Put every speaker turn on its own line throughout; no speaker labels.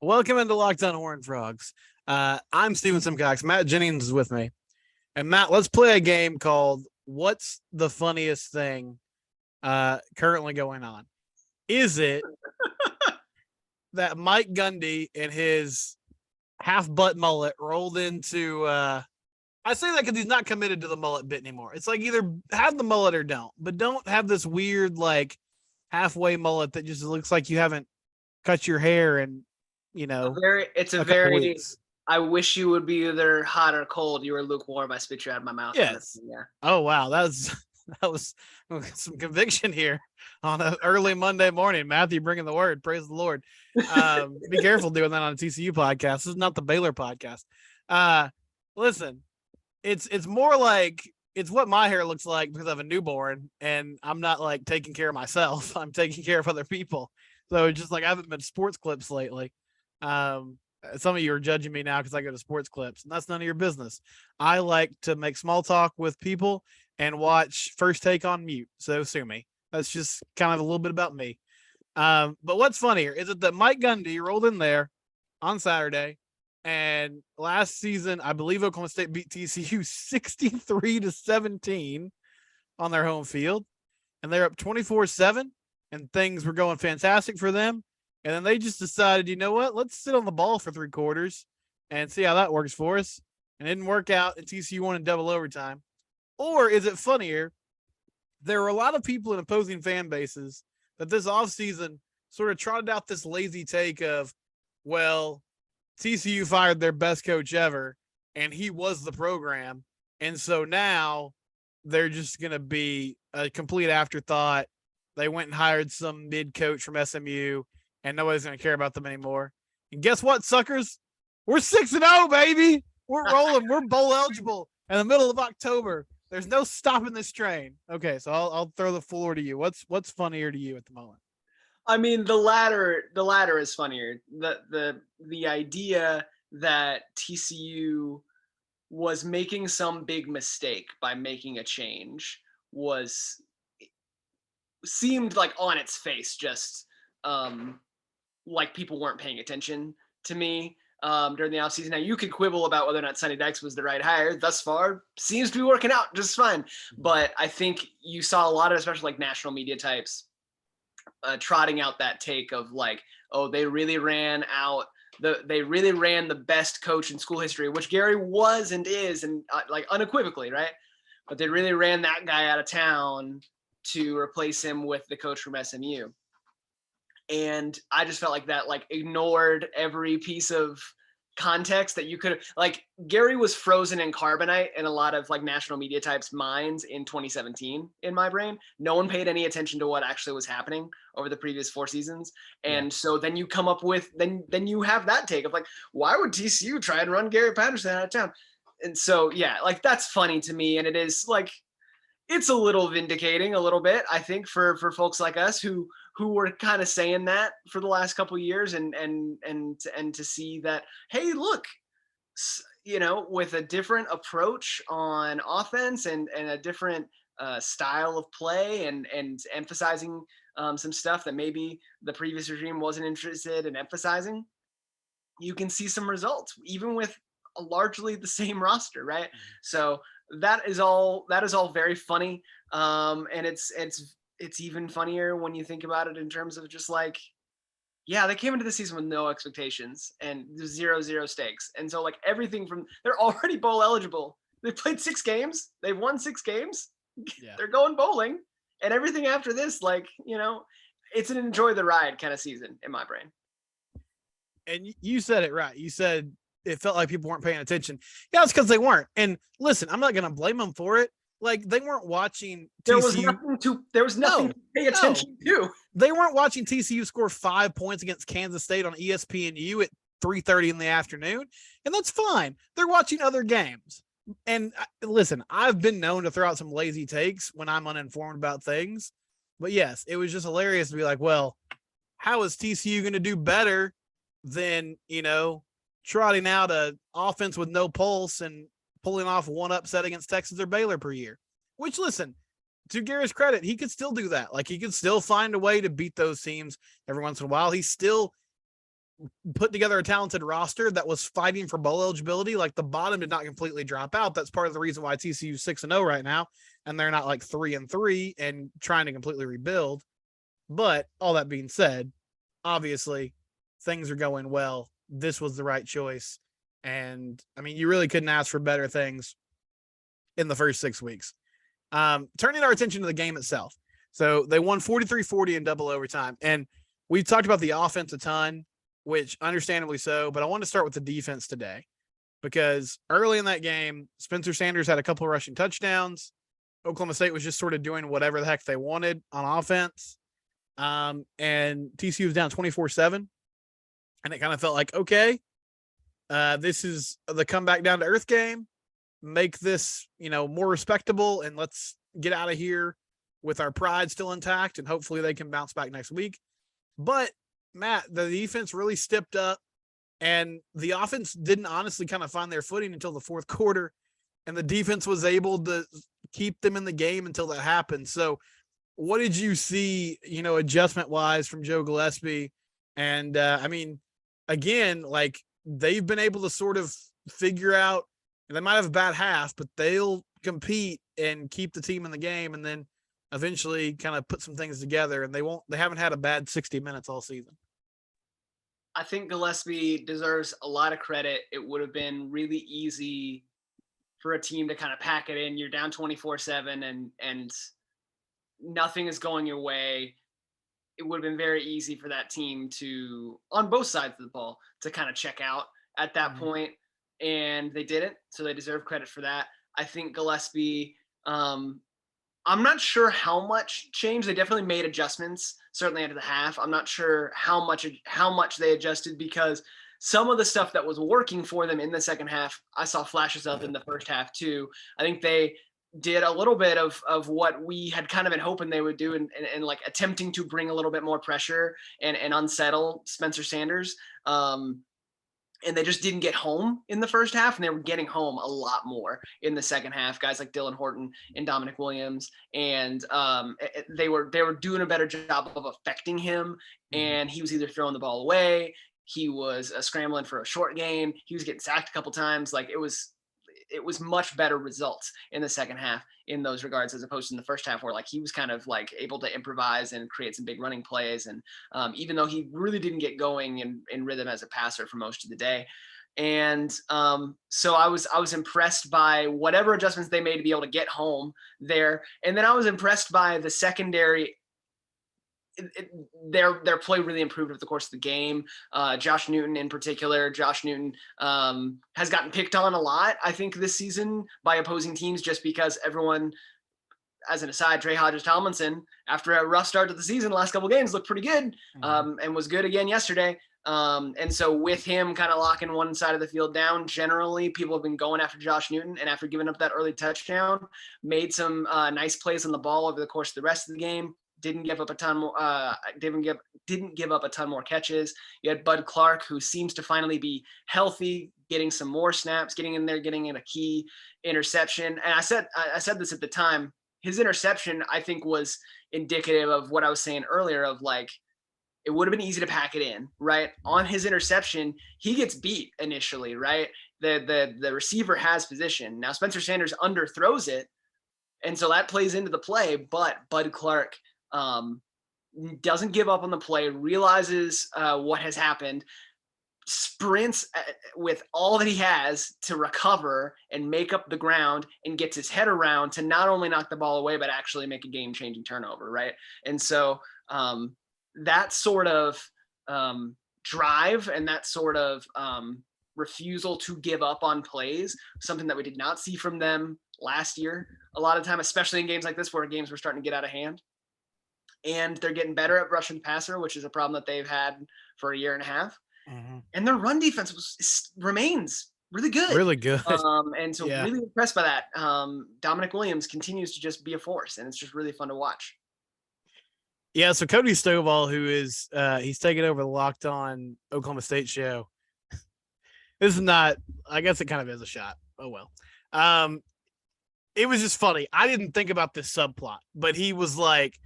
Welcome into Locked On Horned Frogs. I'm Steven Simcox. Matt Jennings is with me. And Matt, let's play a game called What's the Funniest Thing Currently Going On? Is it that Mike Gundy and his half-butt mullet rolled into I say that because he's not committed to the mullet bit anymore. It's like either have the mullet or don't, but don't have this weird like halfway mullet that just looks like you haven't cut your hair and
It's a very. I wish you would be either hot or cold. You were lukewarm. I spit you out of my mouth.
Yes. Yeah. Oh wow, that was some conviction here on an early Monday morning. Matthew bringing the word. Praise the Lord. Be careful doing that on a TCU podcast. This is not the Baylor podcast. Listen, it's more like it's what my hair looks like because I have a newborn and I'm not like taking care of myself. I'm taking care of other people. So it's just like I haven't been sports clips lately. Some of you are judging me now because I go to sports clips, and that's none of your business. I like to make small talk with people and watch First Take on mute. So sue me. That's just kind of a little bit about me. But what's funnier is it that Mike Gundy rolled in there on Saturday, and last season I believe Oklahoma State beat TCU 63-17 on their home field, and they're up 24-7, and things were going fantastic for them. And then they just decided, you know what? Let's sit on the ball for 3 quarters and see how that works for us. And it didn't work out, and TCU won in double overtime. Or is it funnier? There were a lot of people in opposing fan bases that this offseason sort of trotted out this lazy take of, well, TCU fired their best coach ever, and he was the program. And so now they're just going to be a complete afterthought. They went and hired some mid coach from SMU. And nobody's going to care about them anymore. And guess what, suckers? We're 6-0, baby. We're rolling. We're bowl eligible in the middle of October. There's no stopping this train. Okay, so I'll throw the floor to you. What's funnier to you at the moment?
I mean, the latter is funnier. The idea that TCU was making some big mistake by making a change seemed like on its face just like people weren't paying attention to me during the offseason. Now, you could quibble about whether or not Sonny Dykes was the right hire. Thus far, seems to be working out just fine. But I think you saw a lot of, especially like national media types, trotting out that take of like, oh, they really ran the best coach in school history, which Gary was and is, and like unequivocally, right? But they really ran that guy out of town to replace him with the coach from SMU. And I just felt like that like ignored every piece of context that you could, like, Gary was frozen in carbonite in a lot of like national media types' minds in 2017 in my brain. No one paid any attention to what actually was happening over the previous 4 seasons. And so then you come up with, then you have that take of like, why would TCU try and run Gary Patterson out of town? And so, yeah, like that's funny to me. And it is like, it's a little vindicating a little bit, I think, for folks like us who were kind of saying that for the last couple of years, and to see that, hey, look, with a different approach on offense and a different style of play and emphasizing some stuff that maybe the previous regime wasn't interested in emphasizing, you can see some results even with largely the same roster, right? So that is all very funny, and it's even funnier when you think about it in terms of just like, yeah, they came into the season with no expectations and 0 stakes, and so like everything from, they're already bowl eligible. They played 6 games, they've won 6 games. Yeah. They're going bowling, and everything after this, like, it's an enjoy the ride kind of season in my brain.
And you said it right. You said it felt like people weren't paying attention. Yeah, it's because they weren't. And listen, I'm not going to blame them for it. Like, they weren't watching TCU.
There was nothing to pay attention to.
They weren't watching TCU score 5 points against Kansas State on ESPNU at 3:30 in the afternoon. And that's fine. They're watching other games. And listen, I've been known to throw out some lazy takes when I'm uninformed about things. But yes, it was just hilarious to be like, well, how is TCU going to do better than, trotting out an offense with no pulse and pulling off one upset against Texas or Baylor per year? Which, listen, to Gary's credit, he could still do that. Like, he could still find a way to beat those teams every once in a while. He's still put together a talented roster that was fighting for bowl eligibility. Like the bottom did not completely drop out. That's part of the reason why TCU 6-0 right now, and they're not like 3-3 and trying to completely rebuild. But all that being said, obviously things are going well. This was the right choice. And I mean, you really couldn't ask for better things in the first 6 weeks. Turning our attention to the game itself. So they won 43-40 in double overtime. And we've talked about the offense a ton, which understandably so, but I want to start with the defense today because early in that game, Spencer Sanders had a couple of rushing touchdowns. Oklahoma State was just sort of doing whatever the heck they wanted on offense. And TCU was down 24-7. And it kind of felt like, okay, this is the comeback down to earth game. Make this, more respectable, and let's get out of here with our pride still intact, and hopefully they can bounce back next week. But Matt, the defense really stepped up, and the offense didn't honestly kind of find their footing until the fourth quarter, and the defense was able to keep them in the game until that happened. So what did you see, adjustment wise from Joe Gillespie? And I mean, again, like they've been able to sort of figure out, and they might have a bad half, but they'll compete and keep the team in the game, and then eventually kind of put some things together, and they haven't had a bad 60 minutes all season.
I think Gillespie deserves a lot of credit. It would have been really easy for a team to kind of pack it in. You're down 24-7 and nothing is going your way. It would have been very easy for that team to, on both sides of the ball, to kind of check out at that point. And they didn't, so they deserve credit for that. I think Gillespie, I'm not sure how much changed. They definitely made adjustments, certainly after the half. I'm not sure how much they adjusted, because some of the stuff that was working for them in the second half, I saw flashes of in the first half too. I think they did a little bit of what we had kind of been hoping they would do, and like attempting to bring a little bit more pressure and unsettle Spencer Sanders. And they just didn't get home in the first half, and they were getting home a lot more in the second half. Guys like Dylan Horton and Dominic Williams, and they were doing a better job of affecting him. And he was either throwing the ball away, he was scrambling for a short gain, he was getting sacked a couple times. Like it was much better results in the second half in those regards, as opposed to in the first half, where like he was kind of like able to improvise and create some big running plays. And even though he really didn't get going in rhythm as a passer for most of the day. And so I was impressed by whatever adjustments they made to be able to get home there. And then I was impressed by the secondary. Their play really improved over the course of the game. Josh Newton in particular. Josh Newton has gotten picked on a lot, I think, this season by opposing teams, just because everyone, as an aside, Hodges Tomlinson, after a rough start to the season, the last couple of games looked pretty good, and was good again yesterday. And so with him kind of locking one side of the field down, generally people have been going after Josh Newton, and after giving up that early touchdown, made some nice plays on the ball over the course of the rest of the game. Didn't give up a ton more. Didn't give up a ton more catches. You had Bud Clark, who seems to finally be healthy, getting some more snaps, getting in there, getting in a key interception. And I said this at the time. His interception, I think, was indicative of what I was saying earlier. Of like, it would have been easy to pack it in, right? On his interception, he gets beat initially, right? The receiver has position. Now Spencer Sanders underthrows it, and so that plays into the play. But Bud Clark doesn't give up on the play, realizes what has happened, sprints with all that he has to recover and make up the ground, and gets his head around to not only knock the ball away, but actually make a game-changing turnover, right? And so that sort of drive and that sort of refusal to give up on plays, something that we did not see from them last year a lot of time, especially in games like this where games were starting to get out of hand. And they're getting better at rushing the passer, which is a problem that they've had for a year and a half. And their run defense remains really good.
Really good.
And so really impressed by that. Dominic Williams continues to just be a force, and it's just really fun to watch.
Yeah, so Cody Stovall, who is he's taking over the Locked On Oklahoma State show. This is not, I guess it kind of is a shot. Oh well. It was just funny. I didn't think about this subplot, but he was like,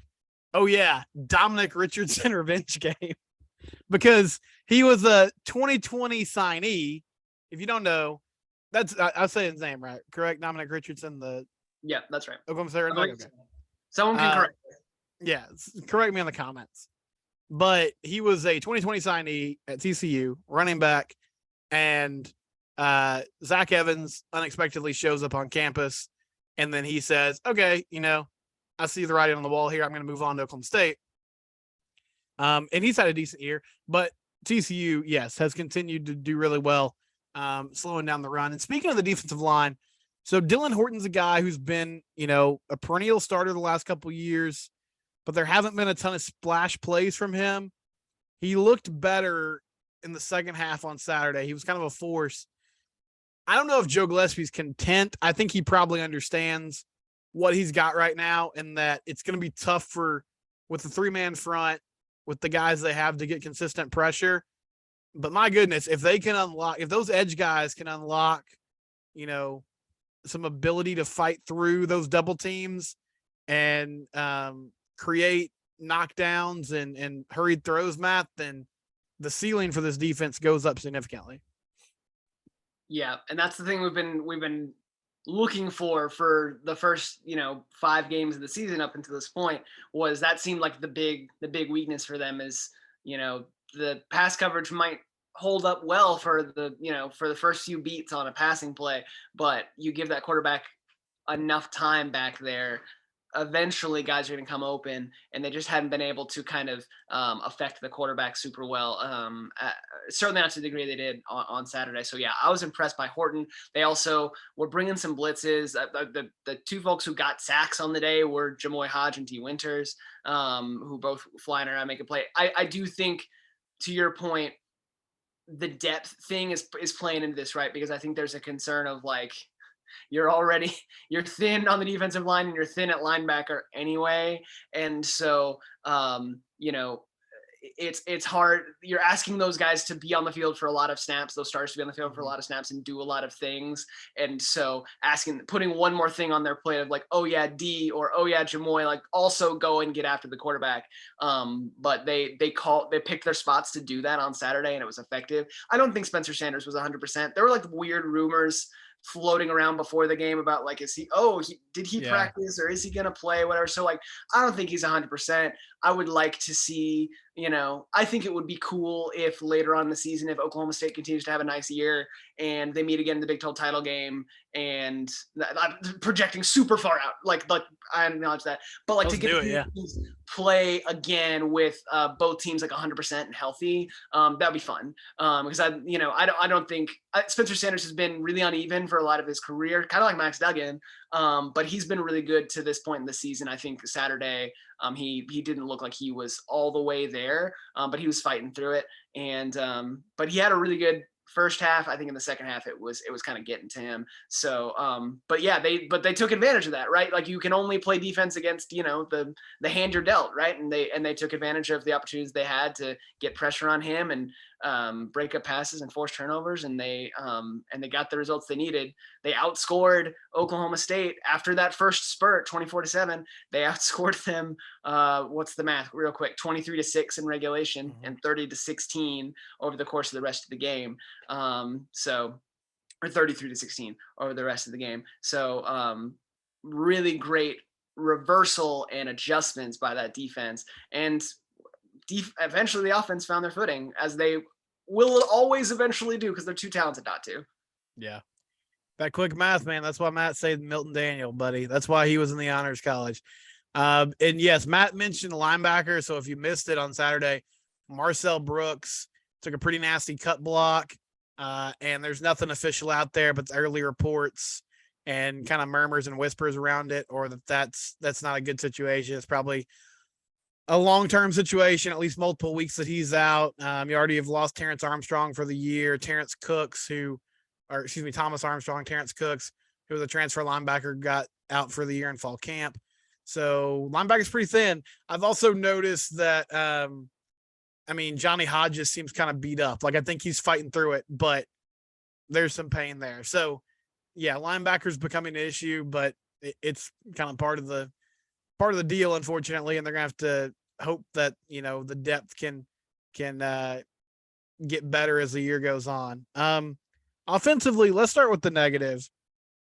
oh yeah, Dominic Richardson revenge game. Because He was a 2020 signee. If you don't know, I'll say his name right. Correct? Dominic Richardson, the
Yeah, that's right.
Oklahoma State running back. Okay.
Someone can correct me.
Yeah, correct me in the comments. But he was a 2020 signee at TCU, running back, and Zach Evans unexpectedly shows up on campus, and then he says, "Okay, I see the writing on the wall here. I'm going to move on to Oklahoma State." And he's had a decent year, but TCU, yes, has continued to do really well, slowing down the run. And speaking of the defensive line, so Dylan Horton's a guy who's been, a perennial starter the last couple of years, but there haven't been a ton of splash plays from him. He looked better in the second half on Saturday. He was kind of a force. I don't know if Joe Gillespie's content. I think he probably understands what he's got right now and that it's going to be tough with the 3-man front, with the guys they have to get consistent pressure. But my goodness, if those edge guys can unlock, some ability to fight through those double teams and create knockdowns and hurried throws, Matt, then the ceiling for this defense goes up significantly.
Yeah, and that's the thing we've been looking for the first 5 games of the season up until this point. Was that seemed like the big weakness for them is the pass coverage might hold up well for the first few beats on a passing play, but you give that quarterback enough time back there, eventually guys are going to come open, and they just hadn't been able to kind of affect the quarterback super well. Certainly not to the degree they did on Saturday. So yeah, I was impressed by Horton. They also were bringing some blitzes. The 2 folks who got sacks on the day were Jamoy Hodge and T. Winters, who both flying around making play. I do think, to your point, the depth thing is playing into this, right? Because I think there's a concern of like, you're thin on the defensive line and you're thin at linebacker anyway. And so, it's hard. You're asking those guys to be on the field for a lot of snaps, those stars to be on the field for a lot of snaps and do a lot of things. And so putting one more thing on their plate of like, oh yeah, D, or oh yeah, Jamoy, like also go and get after the quarterback. But they picked their spots to do that on Saturday, and it was effective. I don't think Spencer Sanders was 100%. There were like weird rumors floating around before the game about like, did he practice, or is he going to play, whatever. So like, I don't think he's 100%. I would like to see, I think it would be cool if later on in the season, if Oklahoma State continues to have a nice year and they meet again in the Big 12 title game, and I'm projecting super far out, but I acknowledge that, but like to get play again with both teams like 100% and healthy, that'd be fun. Because I don't think Spencer Sanders has been really uneven for a lot of his career, kind of like Max Duggan, but he's been really good to this point in the season. I think Saturday, he didn't look like he was all the way there, but he was fighting through it, and but he had a really good first half. I think in the second half it was kind of getting to him. So but yeah, they took advantage of that, right? Like, you can only play defense against the hand you're dealt, right? And they took advantage of the opportunities they had to get pressure on him and break up passes and force turnovers, and they got the results they needed. They outscored Oklahoma State after that first spurt 24-7. They outscored them what's the math real quick, 23-6 in regulation, and 30-16 over the course of the rest of the game. Or 33-16 over the rest of the game. So really great reversal and adjustments by that defense, and eventually the offense found their footing, as they will always eventually do, because they're too talented not to.
Yeah. That quick math, man. That's why Matt said Milton Daniel, buddy. That's why he was in the honors college. And yes, Matt mentioned the linebacker. So if you missed it on Saturday, Marcel Brooks took a pretty nasty cut block. And there's nothing official out there, but the early reports and kind of murmurs and whispers around it, or that's not a good situation. It's probably a long-term situation, at least multiple weeks that he's out. You already have lost Terrence Armstrong for the year. Thomas Armstrong, Terrence Cooks, who was a transfer linebacker, got out for the year in fall camp. So linebacker's pretty thin. I've also noticed that, Johnny Hodges seems kind of beat up. Like, I think he's fighting through it, but there's some pain there. So yeah, linebacker's becoming an issue, but it's kind of part of the deal, unfortunately. And they're gonna have to hope that, the depth can get better as the year goes on. Offensively, let's start with the negative.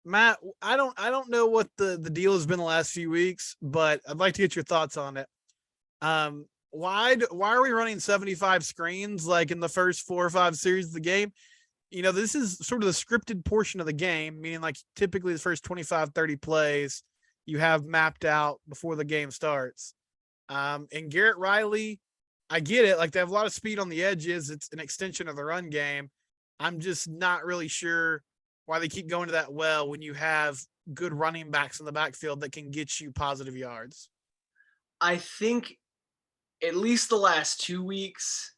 Matt, I don't know what the deal has been the last few weeks, but I'd like to get your thoughts on it. Why are we running 75 screens like in the first 4 or 5 series of the game? This is sort of the scripted portion of the game, meaning like typically the first 25, 30 plays you have mapped out before the game starts. And Garrett Riley, I get it. Like they have a lot of speed on the edges. It's an extension of the run game. I'm just not really sure why they keep going to that well when you have good running backs in the backfield that can get you positive yards.
I think at least the last 2 weeks,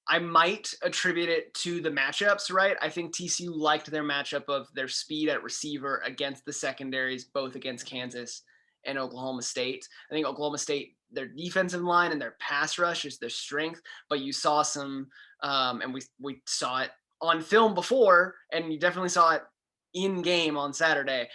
I might attribute it to the matchups, right? I think TCU liked their matchup of their speed at receiver against the secondaries, both against Kansas and Oklahoma State. I think Oklahoma State, their defensive line and their pass rush is their strength, but you saw some, and we saw it on film before, and you definitely saw it in game on Saturday.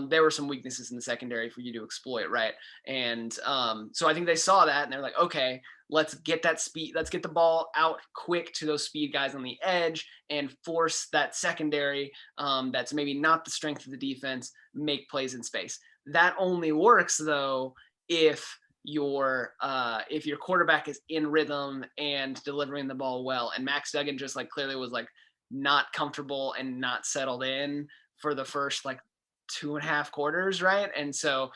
There were some weaknesses in the secondary for you to exploit, right? And so I think they saw that and they're like, okay, let's get that speed. Let's get the ball out quick to those speed guys on the edge and force that secondary that's maybe not the strength of the defense, make plays in space. That only works though if your quarterback is in rhythm and delivering the ball well. And Max Duggan just like clearly was like not comfortable and not settled in for the first like 2.5 quarters, right? And so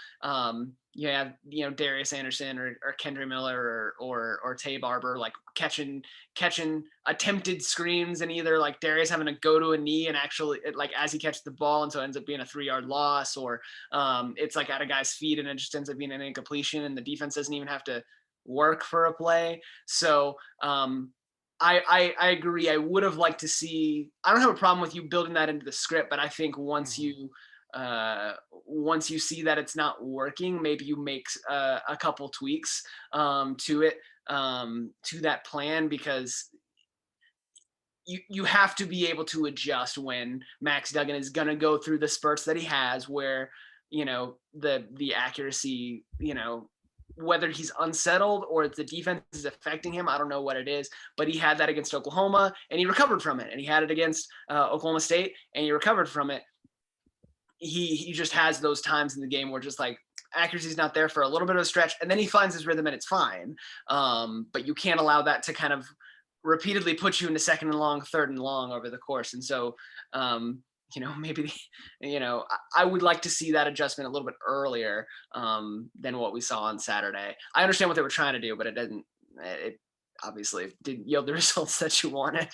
you have Darius Anderson or Kendra Miller or Tay Barber like catching attempted screens, and either like Darius having to go to a knee and actually like as he catches the ball, and so it ends up being a 3-yard loss, or it's like at a guy's feet and it just ends up being an incompletion and the defense doesn't even have to work for a play. So I agree. I would have liked to see. I don't have a problem with you building that into the script, but I think once you see that it's not working, maybe you make a couple tweaks to it, to that plan, because you have to be able to adjust when Max Duggan is going to go through the spurts that he has, where the accuracy, whether he's unsettled or the defense is affecting him, I don't know what it is, but he had that against Oklahoma and he recovered from it. And he had it against Oklahoma State and he recovered from it. He just has those times in the game where just like accuracy is not there for a little bit of a stretch, and then he finds his rhythm and it's fine. But you can't allow that to kind of repeatedly put you into 2nd and long, 3rd and long over the course. And so, maybe, I would like to see that adjustment a little bit earlier than what we saw on Saturday. I understand what they were trying to do, but it obviously didn't yield the results that you wanted.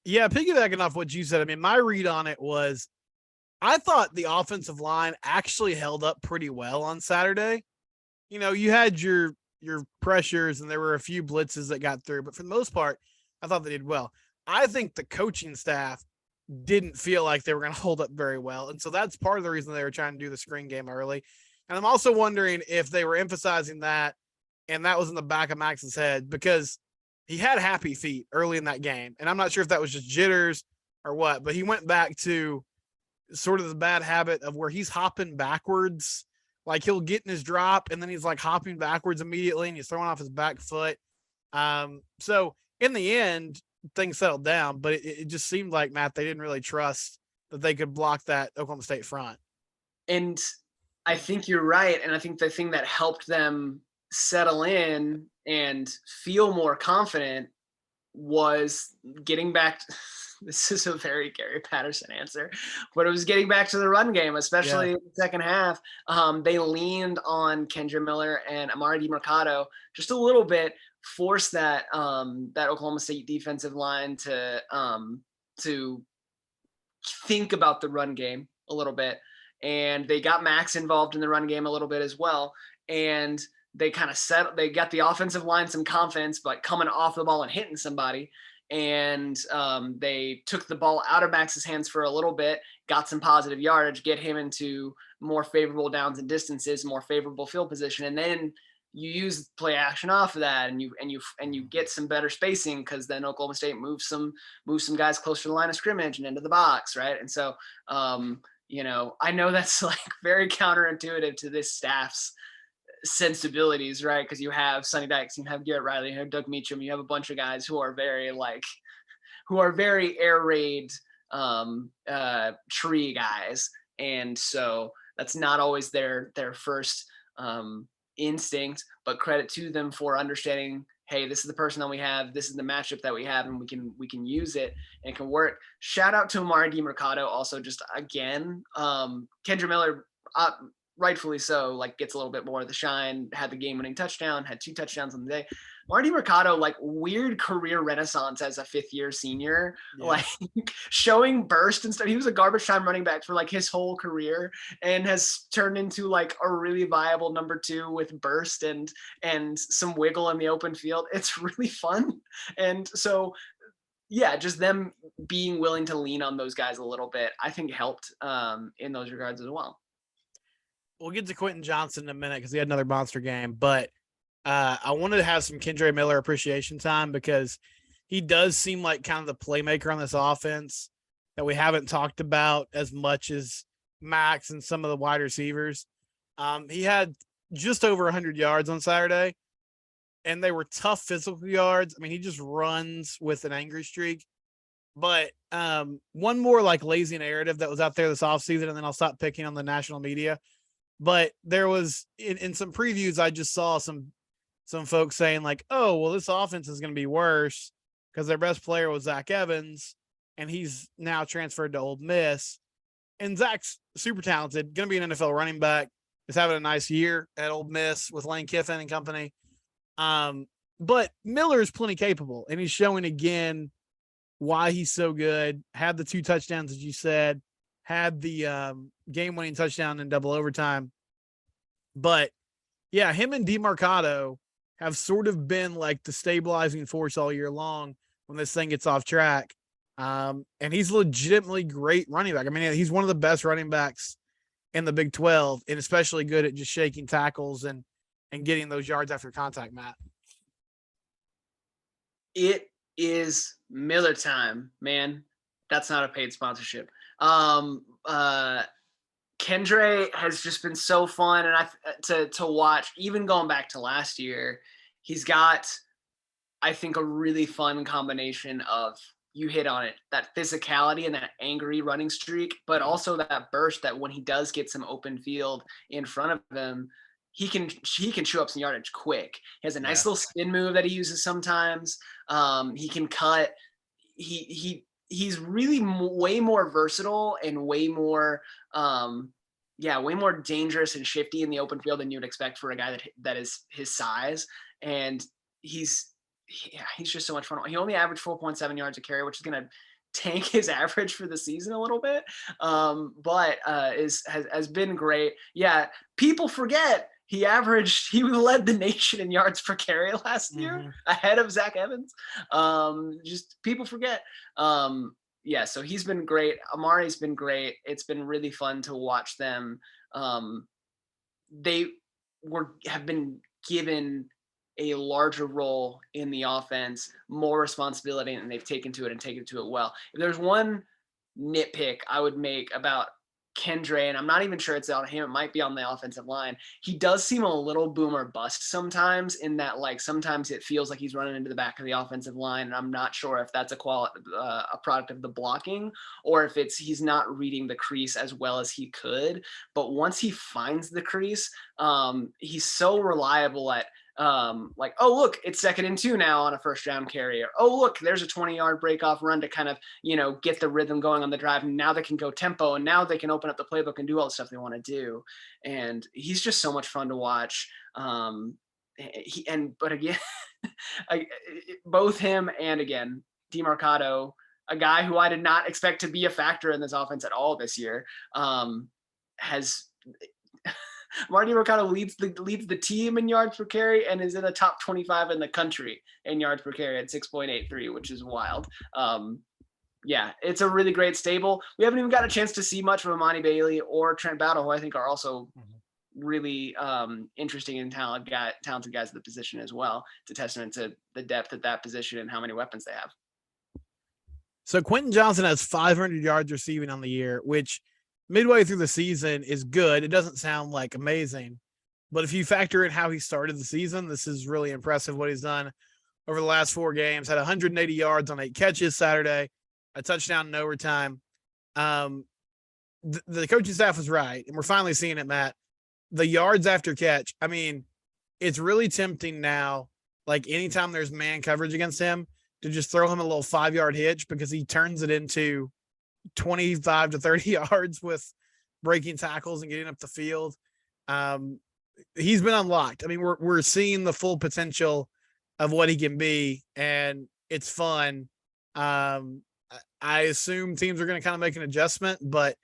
Yeah, piggybacking off what you said, I mean, my read on it was I thought the offensive line actually held up pretty well on Saturday. You had your pressures and there were a few blitzes that got through, but for the most part, I thought they did well. I think the coaching staff didn't feel like they were going to hold up very well. And so that's part of the reason they were trying to do the screen game early. And I'm also wondering if they were emphasizing that and that was in the back of Max's head, because he had happy feet early in that game. And I'm not sure if that was just jitters or what, but he went back to sort of the bad habit of where he's hopping backwards. Like he'll get in his drop and then he's like hopping backwards immediately and he's throwing off his back foot. So in the end, things settled down, but it just seemed like, Matt, they didn't really trust that they could block that Oklahoma State front.
And I think you're right. And I think the thing that helped them settle in and feel more confident was getting back this is a very Gary Patterson answer, but it was getting back to the run game, especially in the second half. They leaned on Kendra Miller and Amari DiMercado just a little bit, forced that Oklahoma State defensive line to think about the run game a little bit. And they got Max involved in the run game a little bit as well. And they kind of they got the offensive line some confidence, but coming off the ball and hitting somebody. And they took the ball out of Max's hands for a little bit, got some positive yardage, get him into more favorable downs and distances, more favorable field position, and then you use play action off of that, and you get some better spacing, because then Oklahoma State moves some guys closer to the line of scrimmage and into the box, right? And so I know that's like very counterintuitive to this staff's sensibilities, right? Because you have Sonny Dykes, you have Garrett Riley, you have Doug Meacham, you have a bunch of guys who are very like who are very air raid tree guys. And so that's not always their first instinct, but credit to them for understanding, hey, this is the person that we have, this is the matchup that we have, and we can use it and it can work. Shout out to Amari DiMercato also, just again, Kendra Miller, rightfully so, like gets a little bit more of the shine, had the game-winning touchdown, had 2 touchdowns on the day. Marty Mercado, like weird career renaissance as a 5th-year senior, like showing burst and stuff. He was a garbage time running back for like his whole career and has turned into like a really viable number 2 with burst and some wiggle in the open field. It's really fun. And so, yeah, just them being willing to lean on those guys a little bit, I think helped in those regards as well.
We'll get to Quentin Johnson in a minute because he had another monster game, but I wanted to have some Kendre Miller appreciation time because he does seem like kind of the playmaker on this offense that we haven't talked about as much as Max and some of the wide receivers. He had just over 100 yards on Saturday, and they were tough physical yards. I mean, he just runs with an angry streak. But one more like lazy narrative that was out there this offseason, and then I'll stop picking on the national media. But there was in some previews, I just saw some folks saying like, oh, well, this offense is going to be worse because their best player was Zach Evans, and he's now transferred to Ole Miss. And Zach's super talented, going to be an NFL running back, is having a nice year at Ole Miss with Lane Kiffin and company. But Miller is plenty capable, and he's showing again why he's so good. Had the 2 touchdowns, as you said, had the game-winning touchdown in double overtime. But, yeah, him and DeMarcado have sort of been like the stabilizing force all year long when this thing gets off track. And he's legitimately great running back. I mean, he's one of the best running backs in the Big 12, and especially good at just shaking tackles and getting those yards after contact, Matt.
It is Miller time, man. That's not a paid sponsorship. Kendre has just been so fun, and to watch, even going back to last year. He's got, I think, a really fun combination of, you hit on it, that physicality and that angry running streak, but also that burst that when he does get some open field in front of him, he can chew up some yardage quick. He has a nice little spin move that he uses sometimes. He can cut. He's really way more versatile and way more dangerous and shifty in the open field than you would expect for a guy that is his size. And he's just so much fun. He only averaged 4.7 yards a carry, which is going to tank his average for the season a little bit. But has been great. Yeah. People forget he led the nation in yards per carry last year ahead of Zach Evans. Just people forget. So he's been great. Amari's been great. It's been really fun to watch them. They have been given a larger role in the offense, more responsibility, and they've taken to it well. If there's one nitpick I would make about Kendre, and I'm not even sure it's on him, it might be on the offensive line. He does seem a little boom or bust sometimes, in that like sometimes it feels like he's running into the back of the offensive line, and I'm not sure if that's a product of the blocking or if it's he's not reading the crease as well as he could. But once he finds the crease, he's so reliable at like, oh, look, it's 2nd and 2 now on a first down carry. Or, oh, look, there's a 20-yard breakoff run to kind of, get the rhythm going on the drive. And now they can go tempo, and now they can open up the playbook and do all the stuff they want to do. And he's just so much fun to watch. But again, both him and again, DeMarcado, a guy who I did not expect to be a factor in this offense at all this year, has Marty Mercado leads the team in yards per carry and is in the top 25 in the country in yards per carry at 6.83, which is wild. It's a really great stable. We haven't even got a chance to see much from Amani Bailey or Trent Battle, who I think are also really interesting and talented guys at the position as well. It's a testament to the depth at that position and how many weapons they have.
So Quentin Johnson has 500 yards receiving on the year, which midway through the season is good. It doesn't sound like amazing, but if you factor in how he started the season, this is really impressive what he's done over the last 4 games, had 180 yards on 8 catches Saturday, a touchdown in overtime. The coaching staff was right, and we're finally seeing it, Matt. The yards after catch, I mean, it's really tempting now, like anytime there's man coverage against him, to just throw him a little 5-yard hitch because he turns it into 25 to 30 yards with breaking tackles and getting up the field. He's been unlocked. I mean, we're seeing the full potential of what he can be, and it's fun. I assume teams are going to kind of make an adjustment, but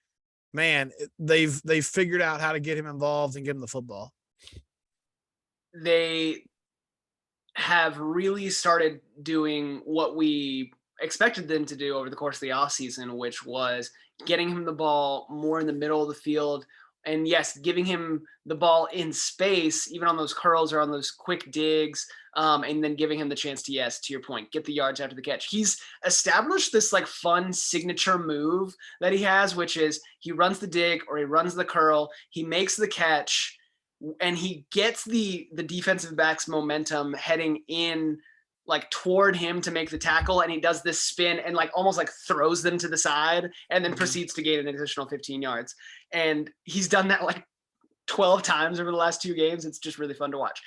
man, they've figured out how to get him involved and give him the football.
They have really started doing what we expected them to do over the course of the offseason, which was getting him the ball more in the middle of the field. And yes, giving him the ball in space, even on those curls or on those quick digs, and then giving him the chance to, yes, to your point, get the yards after the catch. He's established this like fun signature move that he has, which is he runs the dig or he runs the curl, he makes the catch, and he gets the defensive back's momentum heading in like toward him to make the tackle, and he does this spin and like almost like throws them to the side and then proceeds to gain an additional 15 yards. And he's done that like 12 times over the last 2 games. It's just really fun to watch.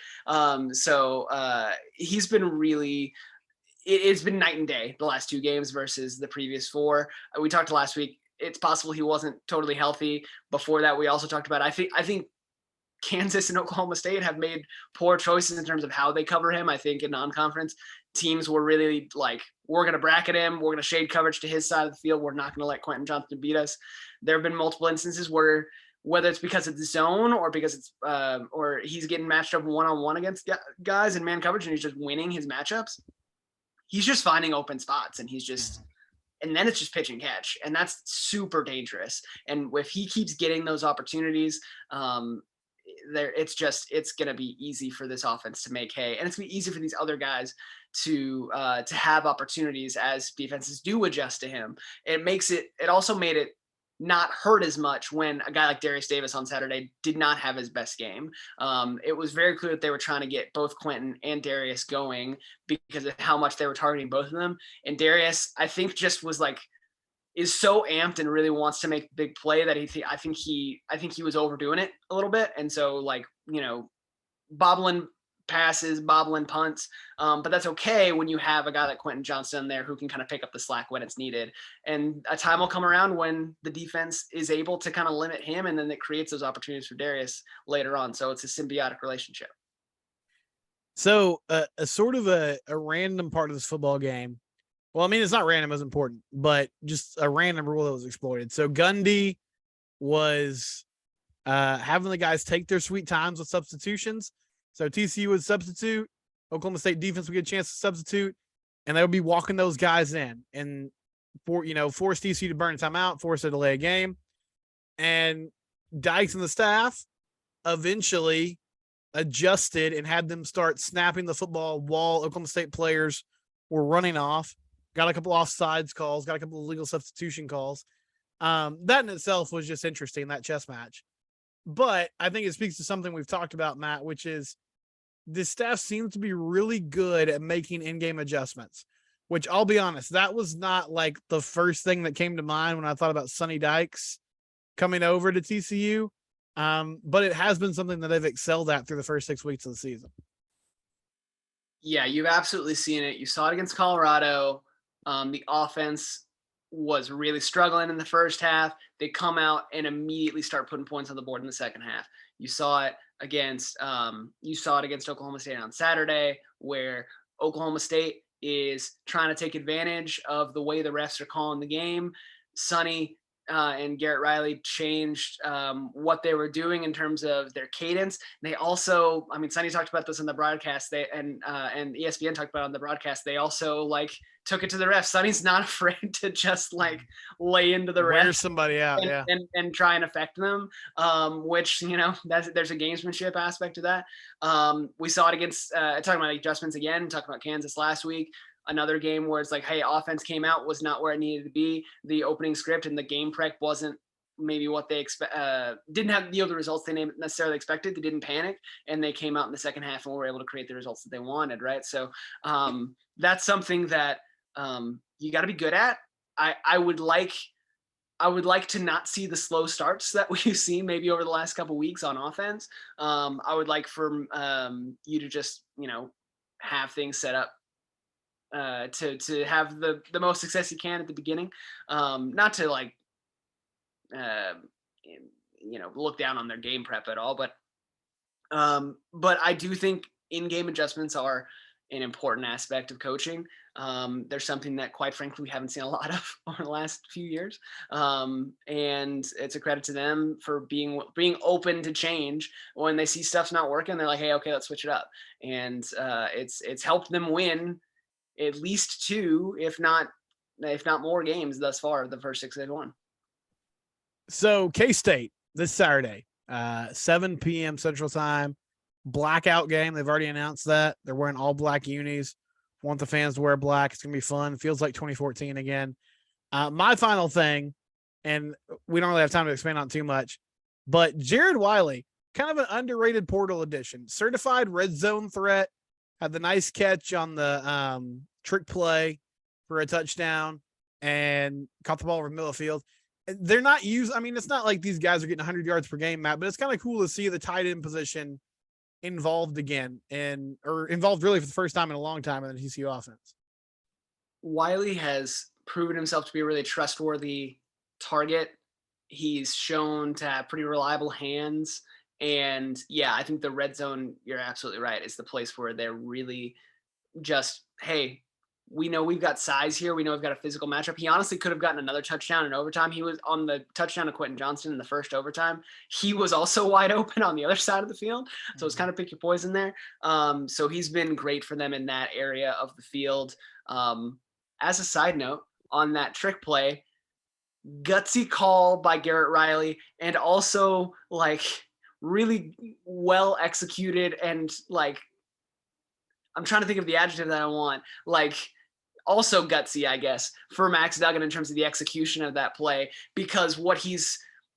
He's been really, it's been night and day the last 2 games versus the previous 4. We talked last week. It's possible he wasn't totally healthy. Before that, we also talked about, I think Kansas and Oklahoma State have made poor choices in terms of how they cover him. I think in non-conference teams were really like, we're going to bracket him. We're going to shade coverage to his side of the field. We're not going to let Quentin Johnson beat us. There have been multiple instances where, whether it's because of the zone or because it's or he's getting matched up one-on-one against guys in man coverage and he's just winning his matchups, he's just finding open spots and he's just, and then it's just pitch and catch. And that's super dangerous. And if he keeps getting those opportunities, it's going to be easy for this offense to make hay, and it's going to be easy for these other guys to have opportunities as defenses do adjust to him. It also made it not hurt as much when a guy like Darius Davis on Saturday did not have his best game. It was very clear that they were trying to get both Quentin and Darius going because of how much they were targeting both of them. And Darius, I think, just was like, is so amped and really wants to make a big play that I think he was overdoing it a little bit. And so, like, you know, bobbling passes, bobbling punts. But that's okay when you have a guy like Quentin Johnson there who can kind of pick up the slack when it's needed. And a time will come around when the defense is able to kind of limit him, and then it creates those opportunities for Darius later on. So it's a symbiotic relationship.
So a sort of a random part of this football game. Well, I mean, it's not random, it was important, but just a random rule that was exploited. So Gundy was having the guys take their sweet times with substitutions. So TCU would substitute, Oklahoma State defense would get a chance to substitute, and they would be walking those guys in and force TCU to burn a timeout, force a delay a game. And Dykes and the staff eventually adjusted and had them start snapping the football while Oklahoma State players were running off. Got a couple offsides calls, got a couple of legal substitution calls. That in itself was just interesting, that chess match. But I think it speaks to something we've talked about, Matt, which is the staff seems to be really good at making in-game adjustments, which I'll be honest, that was not like the first thing that came to mind when I thought about Sonny Dykes coming over to TCU. But it has been something that they've excelled at through the first 6 weeks of the season.
Yeah, you've absolutely seen it. You saw it against Colorado. The offense was really struggling in the first half. They come out and immediately start putting points on the board in the second half. You saw it against Oklahoma State on Saturday, where Oklahoma State is trying to take advantage of the way the refs are calling the game. Sonny and Garrett Riley changed what they were doing in terms of their cadence. They also, I mean, Sonny talked about this on the broadcast. And ESPN talked about it on the broadcast. They also like took it to the refs. Sonny's not afraid to just like lay into the refs,
somebody out,
and try and affect them. Which, you know, there's a gamesmanship aspect to that. We saw it against talking about adjustments again. Talking about Kansas last week. Another game where it's like, hey, offense came out, was not where it needed to be. The opening script and the game prep wasn't maybe what they didn't have the results they necessarily expected. They didn't panic, and they came out in the second half and were able to create the results that they wanted. Right. So that's something that you got to be good at. I would like to not see the slow starts that we've seen maybe over the last couple of weeks on offense. I would like for you to just, have things set up to have the most success you can at the beginning. Not to look down on their game prep at all, but I do think in-game adjustments are an important aspect of coaching. There's something that, quite frankly, we haven't seen a lot of over the last few years. And it's a credit to them for being open to change when they see stuff's not working. They're like, hey, okay, let's switch it up. And it's helped them win at least 2, if not more games thus far, the first 6 they've won.
So K-State this Saturday, 7 p.m. Central Time, blackout game. They've already announced that. They're wearing all black unis. Want the fans to wear black. It's going to be fun. Feels like 2014 again. My final thing, and we don't really have time to expand on too much, but Jared Wiley, kind of an underrated portal addition. Certified red zone threat. Had the nice catch on the trick play for a touchdown and caught the ball over the middle of the field. They're not used. I mean, it's not like these guys are getting 100 yards per game, Matt, but it's kind of cool to see the tight end position involved again, or involved really for the first time in a long time in the TCU offense.
Wiley has proven himself to be a really trustworthy target. He's shown to have pretty reliable hands. And yeah, I think the red zone, you're absolutely right. It's the place where they're really just, hey, we know we've got size here. We know we've got a physical matchup. He honestly could have gotten another touchdown in overtime. He was on the touchdown of Quentin Johnson in the first overtime. He was also wide open on the other side of the field. So it's kind of pick your poison there. So he's been great for them in that area of the field. As a side note, on that trick play, gutsy call by Garrett Riley, and also really well executed, and I'm trying to think of the adjective that I want, also gutsy, I guess, for Max Duggan in terms of the execution of that play, because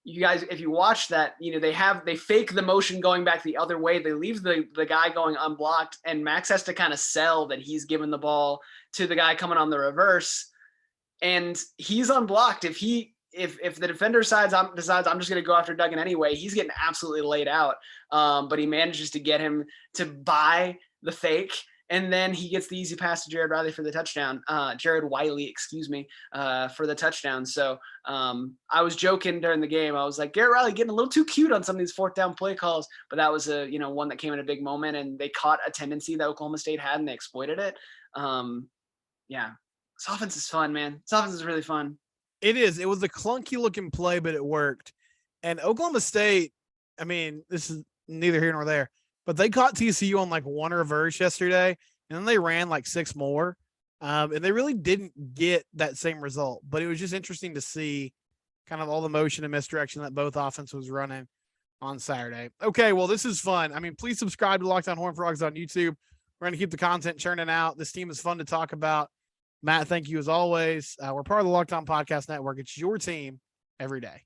you guys, if you watch that, they fake the motion going back the other way. They leave the guy going unblocked, and Max has to kind of sell that he's given the ball to the guy coming on the reverse, and he's unblocked. If the defender decides I'm just going to go after Duggan anyway, he's getting absolutely laid out. But he manages to get him to buy the fake, and then he gets the easy pass to Jared Wiley for the touchdown. Jared Wiley, excuse me, for the touchdown. So I was joking during the game. I was like, Garrett Riley getting a little too cute on some of these 4th down play calls, but that was one that came in a big moment, and they caught a tendency that Oklahoma State had, and they exploited it. Yeah, this offense is fun, man. This offense is really fun.
It is. It was a clunky looking play, but it worked. And Oklahoma State, I mean, this is neither here nor there, but they caught TCU on 1 reverse yesterday, and then they ran 6 more. And they really didn't get that same result, but it was just interesting to see kind of all the motion and misdirection that both offense was running on Saturday. Okay, well, this is fun. I mean, please subscribe to Locked On Horned Frogs on YouTube. We're going to keep the content churning out. This team is fun to talk about. Matt, thank you as always. We're part of the Locked On Podcast Network. It's your team every day.